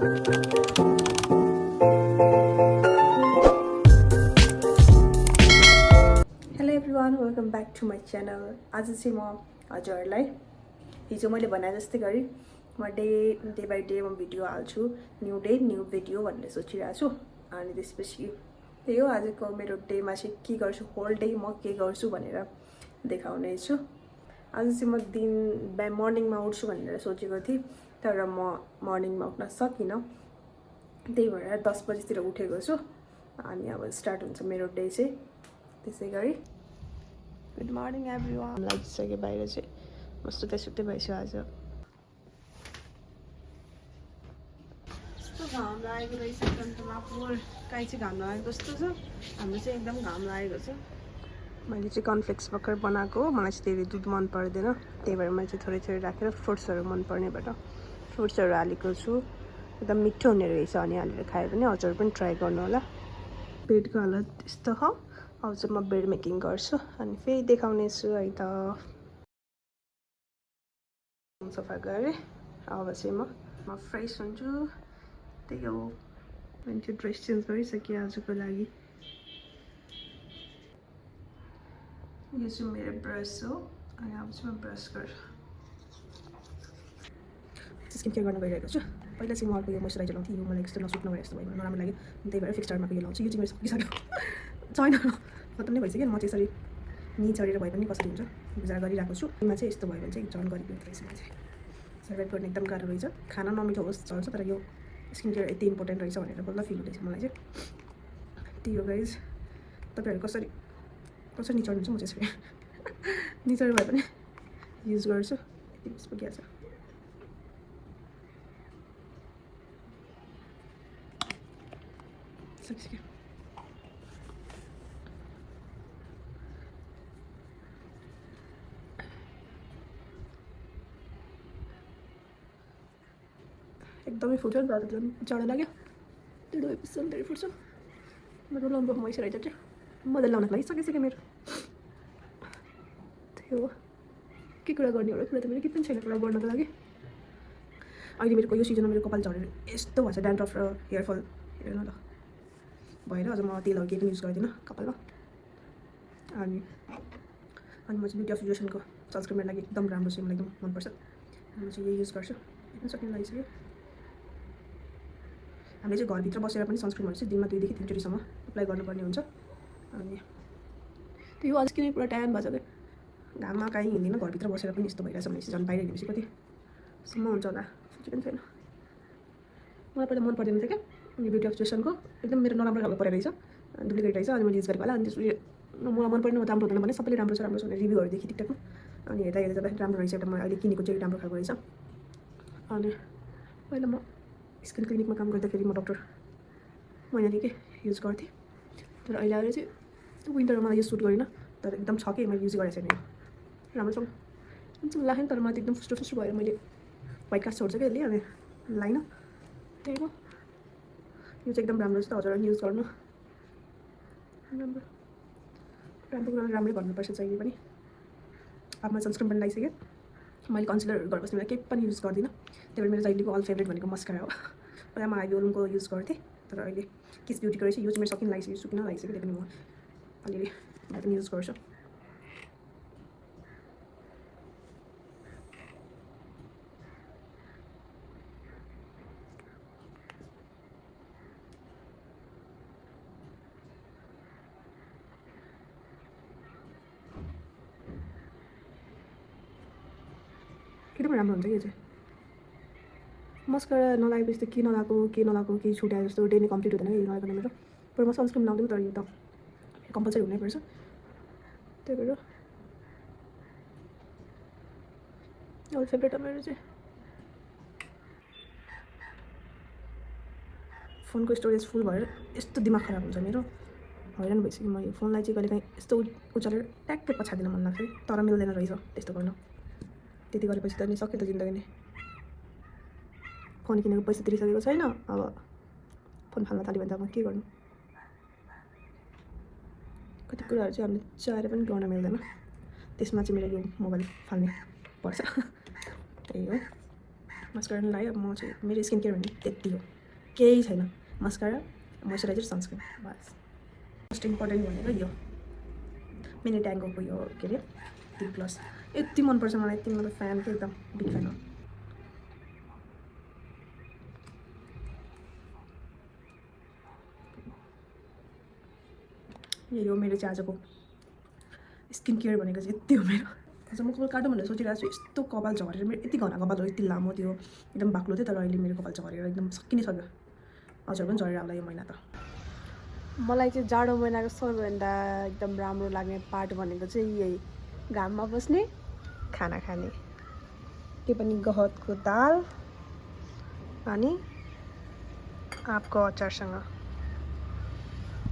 Hello everyone, welcome back to my channel. आज चाहिँ म हजुरहरूलाई हिजो मैले भने जस्तै गरी म डे बाई डे म भिडियो हाल्छु, न्यू डे न्यू भिडियो भनेर सोचिरहेको छु। अनि त्यसपछि त्यही हो, आजको मेरो डेमा चाहिँ के गर्छु, होल डे म के गर्छु भनेर देखाउने छु। आज चाहिँ म मर्निङमा उठ्छु भनेर सोचेको थिएँ, तर म मर्निङमा उठ्न सकिनँ। त्यही भएर 10 बजीतिर उठेको छु। अनि अब स्टार्ट हुन्छ मेरो डे चाहिँ त्यसै गरी। Good morning everyone. लागिसक्यो बाहिर चाहिँ, म सुत्तै भएछु आज। यस्तो घाम लागेको रहेछ एकदम पुर, काहीँ चाहिँ घाम लागेको जस्तो छ, हाम्रो चाहिँ एकदम घाम लागेको छ। मैले चाहिँ कर्नफ्लेक्स भर्खर बनाएको हो, मलाई चाहिँ धेरै दुध मन पर्दैन, त्यही भएर मैले चाहिँ थोरै राखेर फ्रुट्सहरू मनपर्नेबाट फ्रुट्सहरू हालेको छु। एकदम मिठो हुने रहेछ, अनि हालेर खायो भने हजुर पनि ट्राई गर्नु होला। बेडको हालत यस्तो हो, अब चाहिँ म बेड मेकिङ गर्छु अनि फेरि देखाउने छु है त। सफा गरेँ, अब चाहिँ म फ्रेस हुन्छु। त्यही हो, अनि त्यो ड्रेस चेन्ज गरिसकेँ आजको लागि। यो चाहिँ मेरो ब्रस हो, अनि अब चाहिँ म ब्रस गर्छु। स्किन केयर गर्न गइरहेको छु। पहिला चाहिँ म अर्को यो मोइस्चराइजर लाउँथेँ, यो मलाई यस्तो नसुट नभए जस्तो भयो, नराम्रो लाग्यो, त्यही भएर फिक्स्टरमा यो लाउँछु। यो चाहिँ मेरो सकिसक्यो, छैन, खत्तम नै भइसक्यो। म चाहिँ यसरी नि चढेर भए पनि कसरी हुन्छ विचार गरिरहेको छु। यसमा चाहिँ यस्तो भयो भने चाहिँ जइन गरिदिनु रहेछ। म चाहिँ सर्भाइभ गर्ने एकदम गाह्रो रहेछ। खाना नमिठो होस् चल्छ, तर यो स्किन केयर यति इम्पोर्टेन्ट रहेछ भनेर बल्ल फिल हुँदैछ मलाई चाहिँ। त्यही हो गाइज, तपाईँहरू कसरी निचड्नुहुन्छ, म चाहिँ यसरी निचडेर भए पनि युज गर्छु। यति बेस पुगिहाल्छ। सकिसक्यो। एकदमै फुट्यो, चढा लाग्यो, त्यो धेरै फुट्छ। मेरो लम्बो मोइस्चराइजर चाहिँ मजाले लाउनको लागि सकिसक्यो मेरो। त्यही हो, के कुरा गर्ने एउटा कुरा त मेरो के पनि छैन कुरा गर्नको लागि। अहिले मेरो यो सिजनमा मेरो कपाल झरेर यस्तो भएको छ, ड्यान्ड्रफ र हेयरफल हेर्नु ल भएर अझ म तेलहरू केही पनि युज गर्दिनँ कपालमा। अनि म चाहिँ ब्युटी एफिलिएसनको सनस्क्रिन मेरो लागि एकदम राम्रो छ, मलाई एकदम मनपर्छ। म चाहिँ यही युज गर्छु। एकदम सक्ने लागिसक्यो। हामीले चाहिँ घरभित्र बसेर पनि सनस्क्रिनहरू चाहिँ दिनमा 2 देखि 3 चोटिसम्म एप्लाई गर्नुपर्ने हुन्छ। अनि त्यो आज किन पुरा ट्यान भएको छ कि घाममा काहीँ हिँड्दिनँ, घरभित्र बसेर पनि यस्तो भइरहेछ भनेपछि झन् बाहिर हिँडेपछि कतिसम्म हुन्छ होला, सोचेको पनि छैन। मलाई पहिला मन पर्दैन थियो क्या यो ब्युटी एफिलिएसनको, एकदम मेरो नराम्रो खालको परेर रहेछ, डुप्लिकेट रहेछ। अनि मैले युज गरेको होला, अनि त्यसपछि मलाई मन पर्ने राम्रो हुँदैन भने सबैले राम्रो छ भने रिभ्यूहरू देखि टिकटकमा, अनि हेर्दा जाँदाखेरि राम्रो रहेछ। एउटा म अहिले किनेको चाहिँ राम्रो खालको रहेछ। अनि पहिला म स्किन क्लिनिकमा काम गर्दाखेरि म डक्टर महिनादेखि युज गर्थेँ, तर अहिले आएर चाहिँ विन्टरमा मलाई यो सुट गरेन, तर एकदम छ कि मैले युज गरेको छैन। राम्रोसँग लाग्यो, तर मलाई त एकदम फुस्टो भएर मैले व्हाइट कास्ट छोड्छ क्या यसले, अनि लाइन। त्यही हो, यो चाहिँ एकदम राम्रो छ, हजुरहरूले युज गर्नु। राम्रो कुरा राम्रै भन्नुपर्छ जहिले पनि। अब म सनस्क्रिन पनि लगाइसकेँ, मैले कन्सिलरहरू घर बस्ने बेला केही पनि युज गर्दिनँ। त्यही भएर मेरो जहिलेको अल फेभरेट भनेको मस्कारा हो। पहिला म आइबिओलको युज गर्थेँ, तर अहिले किस ब्युटीको रहेछ, यो चाहिँ मेरो सकिन लागिसक्यो, सुकिन लागिसक्यो, त्यही पनि म अलिअलि भए पनि युज गर्छु। एकदम राम्रो हुन्छ यो चाहिँ। मस्कारा नलागेपछि त के नलाएको के छुट्याए जस्तो डे नै कम्प्लिट हुँदैन यो नलागेको मेरो। तर म सनस्क्रिन लाउँदैन, तर यो त कम्पलसरी हुनैपर्छ। त्यही भएर अल फेभरेट हो मेरो चाहिँ। फोनको स्टोरेज फुल भएर यस्तो दिमाग खराब हुन्छ मेरो, हैरान भइसक्यो म। यो फोनलाई चाहिँ कहिले काहीँ यस्तो उचालेर ट्याक्कै पछाडिदिन मन लाग्छ, तर मिल्दैन रहेछ त्यस्तो गर्न। त्यति गरेपछि त नि सक्यो त जिन्दगी नै। फोन किनेको पैसा तिरिसकेको छैन, अब फोन फाल्न थाल्यो भने त म के गर्नु। कति कुराहरू चाहिँ हामीले चाहेर पनि गर्न मिल्दैन, त्यसमा चाहिँ मेरो यो मोबाइल फाल्ने पर्छ। त्यही हो, मस्कारा लगायो। अब म चाहिँ मेरो स्किन केयर भने त्यति हो। केही छैन मस्कारा मोइस्चराइजर सनस्क्रिन बस मोस्ट इम्पोर्टेन्ट भनेको यो मिनी ट्याङ्गोको यो के अरे लिप ग्लस यति मनपर्छ मलाई यति मतलब फ्यान के एकदम बिग फ्यान हो यही हो मेरो चाहिँ आजको स्किन केयर भनेको चाहिँ यति हो मेरो आज म कपाल काटौँ भनेर सोचिरहेको छु यस्तो कपाल झरेर मेरो यति घना कपाल हो यति लामो त्यो एकदम बाक्लो थियो तर अहिले मेरो कपाल झरेर एकदम सकिनै सक्यो हजुर पनि झरेर आउला यो महिना त मलाई चाहिँ जाडो महिनाको सबैभन्दा एकदम राम्रो लाग्ने पार्ट भनेको चाहिँ यही घाममा बस्ने खाना खाने त्यो पनि गहतको दाल अनि आँपको अचारसँग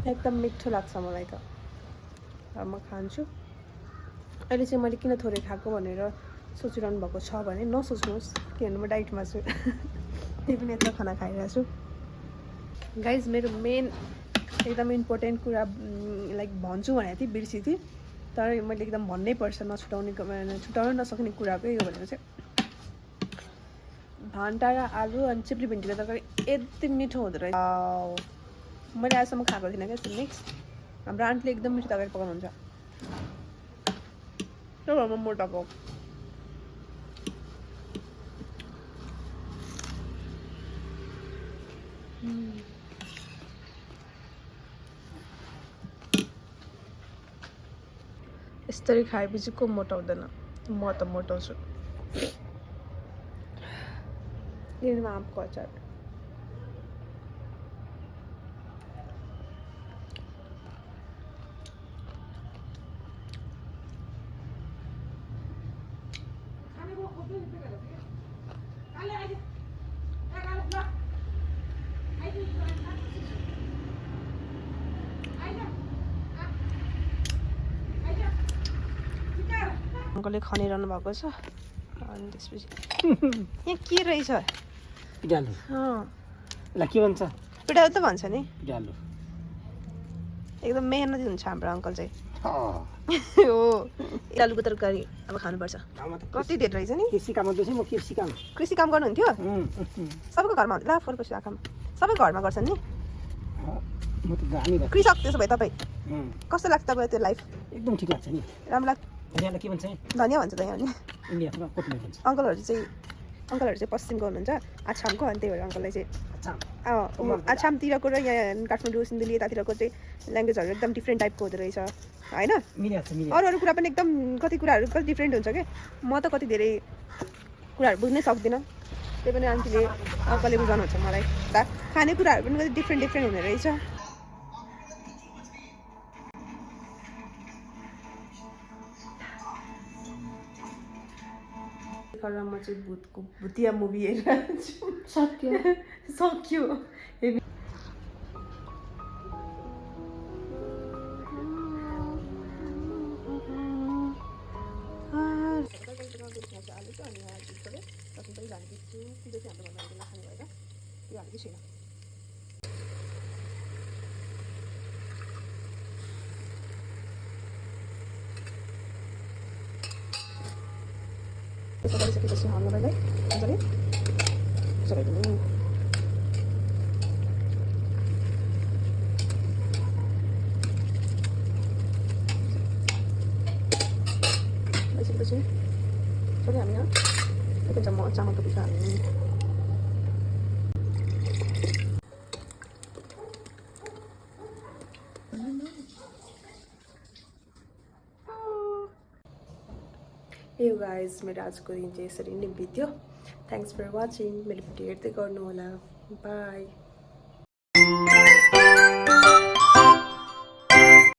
एकदम मिठो लाग्छ मलाई त म खान्छु अहिले चाहिँ मैले किन थोरै खाएको भनेर सोचिरहनु भएको छ भने नसोच्नुहोस् किनभने म डाइटमा छु त्यही पनि यत्रो खाना खाइरहेको छु गाइज मेरो मेन एकदम इम्पोर्टेन्ट कुरा लाइक भन्छु भनेको थिएँ बिर्सेको थिएँ तर मैले एकदम भन्नै पर्छ छुटाउन नसक्ने कुराको यो भनेको चाहिँ भान्टा र आलु अनि चिप्ली भिन्डीको तरकारी यति मिठो हुँदो रहेछ मैले आजसम्म खाएको थिइनँ क्या मिक्स हाम्रो आन्टीले एकदम मिठो तरकारी पकाउनुहुन्छ त्यो घरमा मोटाको यसरी खाएपछि को मोटाउँदैन म त मोटाउँछु यसमा आँपको अचार अङ्कलले खनिरहनु भएको छ अनि त्यसपछि यहाँ के रहेछ पिडालु ल के भन्छ पिडालु त भन्छ नि पिडालु एकदम मेहनती हुन्छ हाम्रो अङ्कल चाहिँ हो आलुको तरकारी अब खानुपर्छ कति धेरै रहेछ नि कृषि काम गर्दैछु म कृषि काम गर्नुहुन्थ्यो सबैको घरमा हुन्छ ला फर्पछि आँखामा सबै घरमा गर्छन् नि म त जानी कृषक त्यसो भए तपाईँ कस्तो लाग्छ तपाईँ त्यो लाइफ एकदम ठिक लाग्छ नि राम्रो लाग्छ इन्डियालाई के भन्छ धनियाँ भन्छ त यहाँ नि इन्डियामा कोटले भन्छ अङ्कलहरू चाहिँ पश्चिमको हुनुहुन्छ आछामको अनि त्यही भएर अङ्कललाई चाहिँ आछामतिरको र यहाँ काठमाडौँ सिन्धुली यतातिरको चाहिँ ल्याङ्ग्वेजहरू एकदम डिफ्रेन्ट टाइपको हुँदो रहेछ होइन अरू कुरा पनि एकदम कति कुराहरू कति डिफ्रेन्ट हुन्छ क्या म त कति धेरै कुराहरू बुझ्नै सक्दिनँ त्यही पनि आन्टीले अङ्कलले बुझाउनुहुन्छ मलाई त खानेकुराहरू पनि कति डिफ्रेन्ट हुने रहेछ म चाहिँ भुतिया मुभी हेरेर सक्यो सकिसकेपछि हाल्नुलाई मजाले चलाइदिनु भइसकेपछि फेरि हामी एक चामलको पिठो हाल्नु यो गाइज मेरो आजको दिन चाहिँ यसरी नै बित्यो थ्याङ्क्स फर वाचिङ मेरो भिडियो हेर्दै गर्नु होला बाई